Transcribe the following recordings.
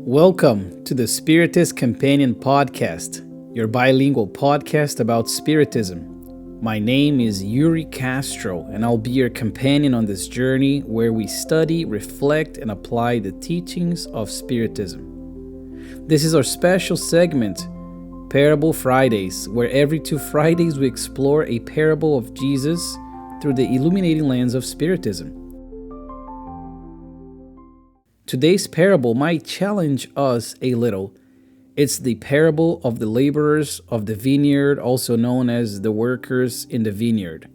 Welcome to the Spiritist Companion Podcast, your bilingual podcast about Spiritism. My name is Yuri Castro, and I'll be your companion on this journey where we study, reflect, and apply the teachings of Spiritism. This is our special segment, Parable Fridays, where every 2 Fridays we explore a parable of Jesus through the illuminating lens of Spiritism. Today's parable might challenge us a little. It's the parable of the laborers of the vineyard, also known as the workers in the vineyard.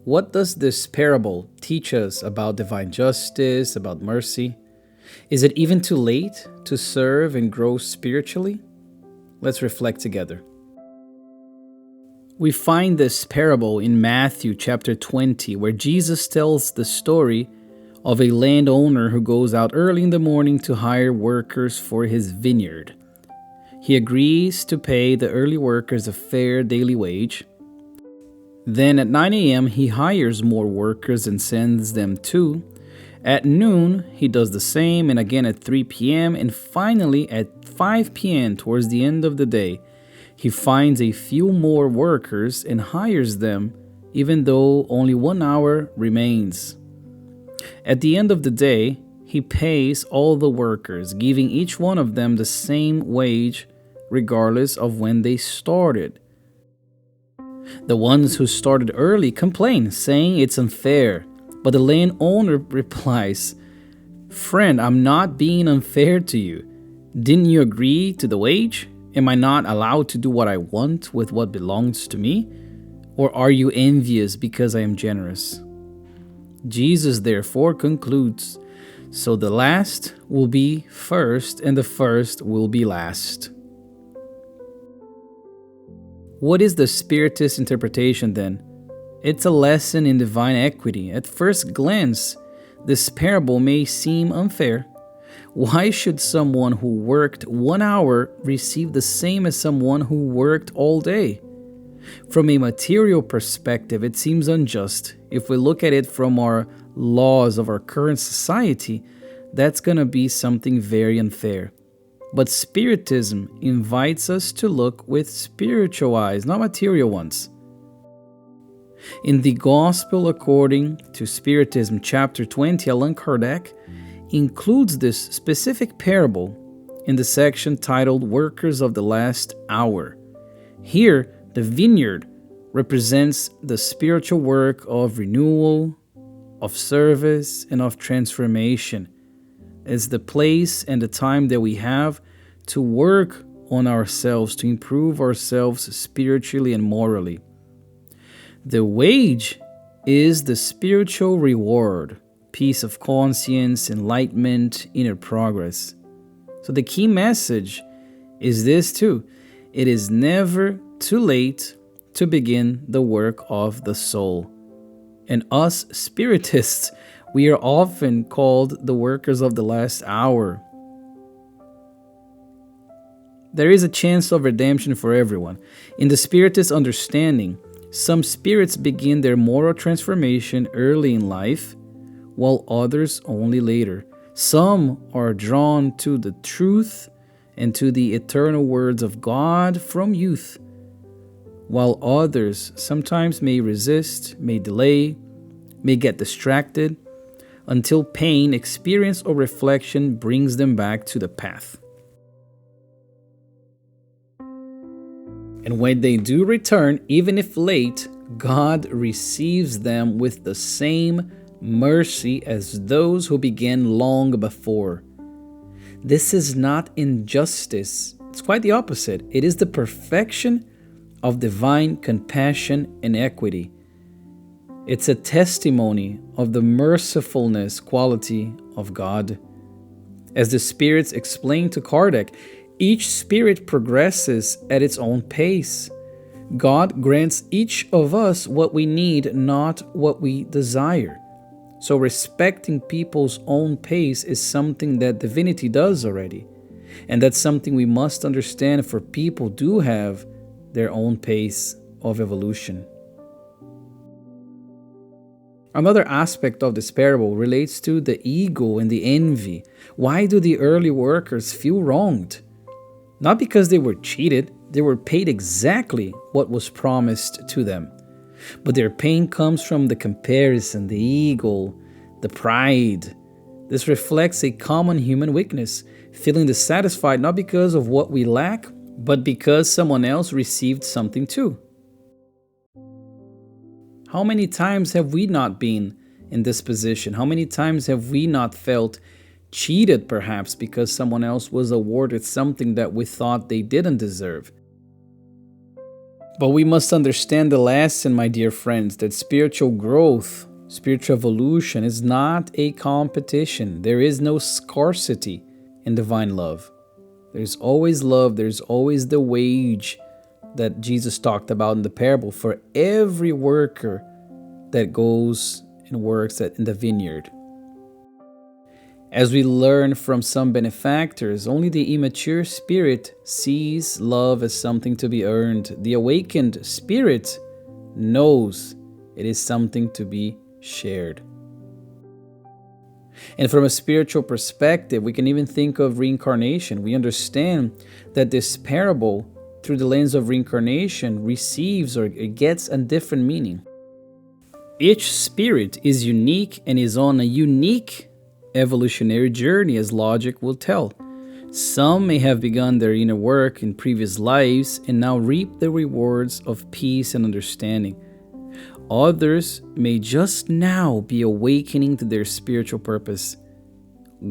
What does this parable teach us about divine justice, about mercy? Is it even too late to serve and grow spiritually? Let's reflect together. We find this parable in Matthew chapter 20, where Jesus tells the story of a landowner who goes out early in the morning to hire workers for his vineyard. He agrees to pay the early workers a fair daily wage. Then at 9 a.m. he hires more workers and sends them too. At noon he does the same, and again at 3 p.m. and finally at 5 p.m. towards the end of the day, he finds a few more workers and hires them, even though only 1 hour remains. At the end of the day, he pays all the workers, giving each one of them the same wage, regardless of when they started. The ones who started early complain, saying it's unfair, but the landowner replies, "Friend, I'm not being unfair to you. Didn't you agree to the wage? Am I not allowed to do what I want with what belongs to me? Or are you envious because I am generous?" Jesus therefore concludes, "So the last will be first, and the first will be last." What is the Spiritist interpretation then? It's a lesson in divine equity. At first glance, this parable may seem unfair. Why should someone who worked 1 hour receive the same as someone who worked all day? From a material perspective, it seems unjust. If we look at it from our laws of our current society, that's going to be something very unfair. But Spiritism invites us to look with spiritual eyes, not material ones. In the Gospel according to Spiritism, chapter 20, Allan Kardec includes this specific parable in the section titled Workers of the Last Hour. Here, the vineyard represents the spiritual work of renewal, of service, and of transformation. It's the place and the time that we have to work on ourselves, to improve ourselves spiritually and morally. The wage is the spiritual reward, peace of conscience, enlightenment, inner progress. So the key message is this too: it is never too late to begin the work of the soul. And us Spiritists, we are often called the workers of the last hour. There is a chance of redemption for everyone. In the Spiritist understanding, some spirits begin their moral transformation early in life, while others only later. Some are drawn to the truth and to the eternal words of God from youth, while others sometimes may resist, may delay, may get distracted, until pain, experience, or reflection brings them back to the path. And when they do return, even if late, God receives them with the same mercy as those who began long before. This is not injustice. It's quite the opposite. It is the perfection of divine compassion and equity. It's a testimony of the mercifulness quality of God. As the spirits explained to Kardec, each spirit progresses at its own pace. God grants each of us what we need, not what we desire. So respecting people's own pace is something that divinity does already. And that's something we must understand, for people do have their own pace of evolution. Another aspect of this parable relates to the ego and the envy. Why do the early workers feel wronged? Not because they were cheated, they were paid exactly what was promised to them. But their pain comes from the comparison, the ego, the pride. This reflects a common human weakness, feeling dissatisfied not because of what we lack, but because someone else received something too. How many times have we not been in this position? How many times have we not felt cheated, perhaps, because someone else was awarded something that we thought they didn't deserve? But we must understand the lesson, my dear friends, that spiritual growth, spiritual evolution is not a competition. There is no scarcity in divine love. There's always love. There's always the wage that Jesus talked about in the parable for every worker that goes and works in the vineyard. As we learn from some benefactors, only the immature spirit sees love as something to be earned. The awakened spirit knows it is something to be shared. And from a spiritual perspective, we can even think of reincarnation. We understand that this parable, through the lens of reincarnation, receives or it gets a different meaning. Each spirit is unique and is on a unique evolutionary journey, as logic will tell. Some may have begun their inner work in previous lives and now reap the rewards of peace and understanding. Others may just now be awakening to their spiritual purpose.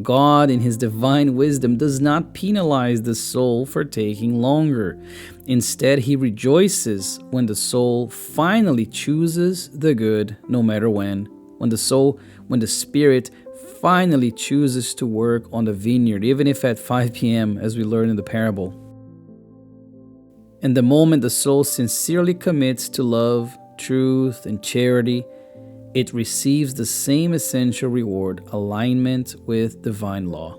God, in His divine wisdom, does not penalize the soul for taking longer. Instead, He rejoices when the soul finally chooses the good, no matter when. When the spirit finally chooses to work on the vineyard, even if at 5 p.m., as we learn in the parable. And the moment the soul sincerely commits to love, truth, and charity, it receives the same essential reward, alignment with divine law.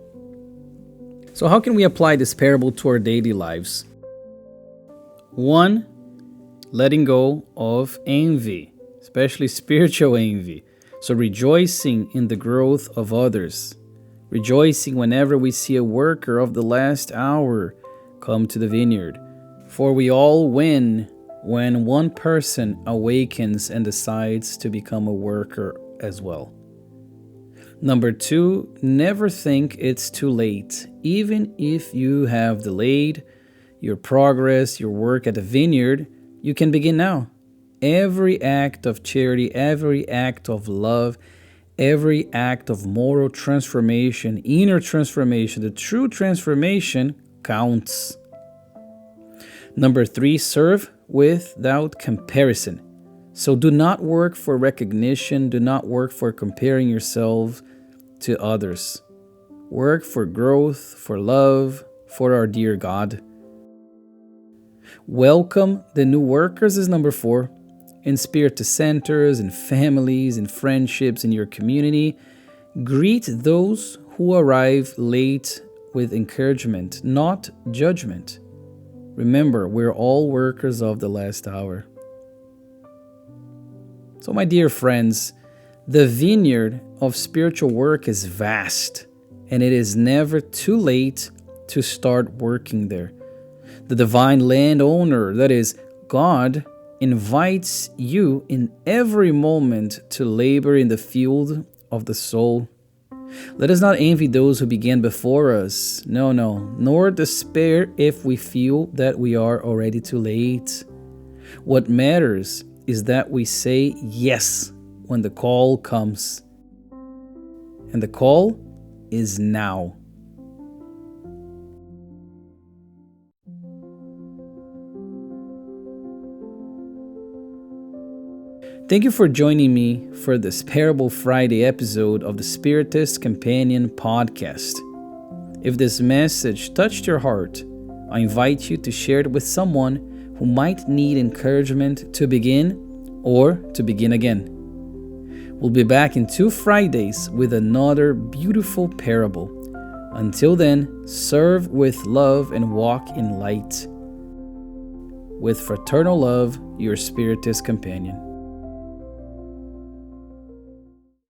So how can we apply this parable to our daily lives? 1. Letting go of envy, especially spiritual envy. So rejoicing in the growth of others. Rejoicing whenever we see a worker of the last hour come to the vineyard. For we all win when one person awakens and decides to become a worker as well. Number 2, never think it's too late. Even if you have delayed your progress, your work at the vineyard, you can begin now. Every act of charity, every act of love, every act of moral transformation, inner transformation, the true transformation counts. Number 3, serve without comparison. So do not work for recognition, do not work for comparing yourself to others. Work for growth, for love, for our dear God. Welcome the new workers is number 4. In Spiritist centers, in families, in friendships, in your community, greet those who arrive late with encouragement, not judgment. Remember, we're all workers of the last hour. So, my dear friends, the vineyard of spiritual work is vast, and it is never too late to start working there. The divine landowner, that is, God, invites you in every moment to labor in the field of the soul. Let us not envy those who began before us. No, nor despair if we feel that we are already too late. What matters is that we say yes when the call comes. And the call is now. Thank you for joining me for this Parable Friday episode of the Spiritist Companion podcast. If this message touched your heart, I invite you to share it with someone who might need encouragement to begin or to begin again. We'll be back in 2 Fridays with another beautiful parable. Until then, serve with love and walk in light. With fraternal love, your Spiritist companion.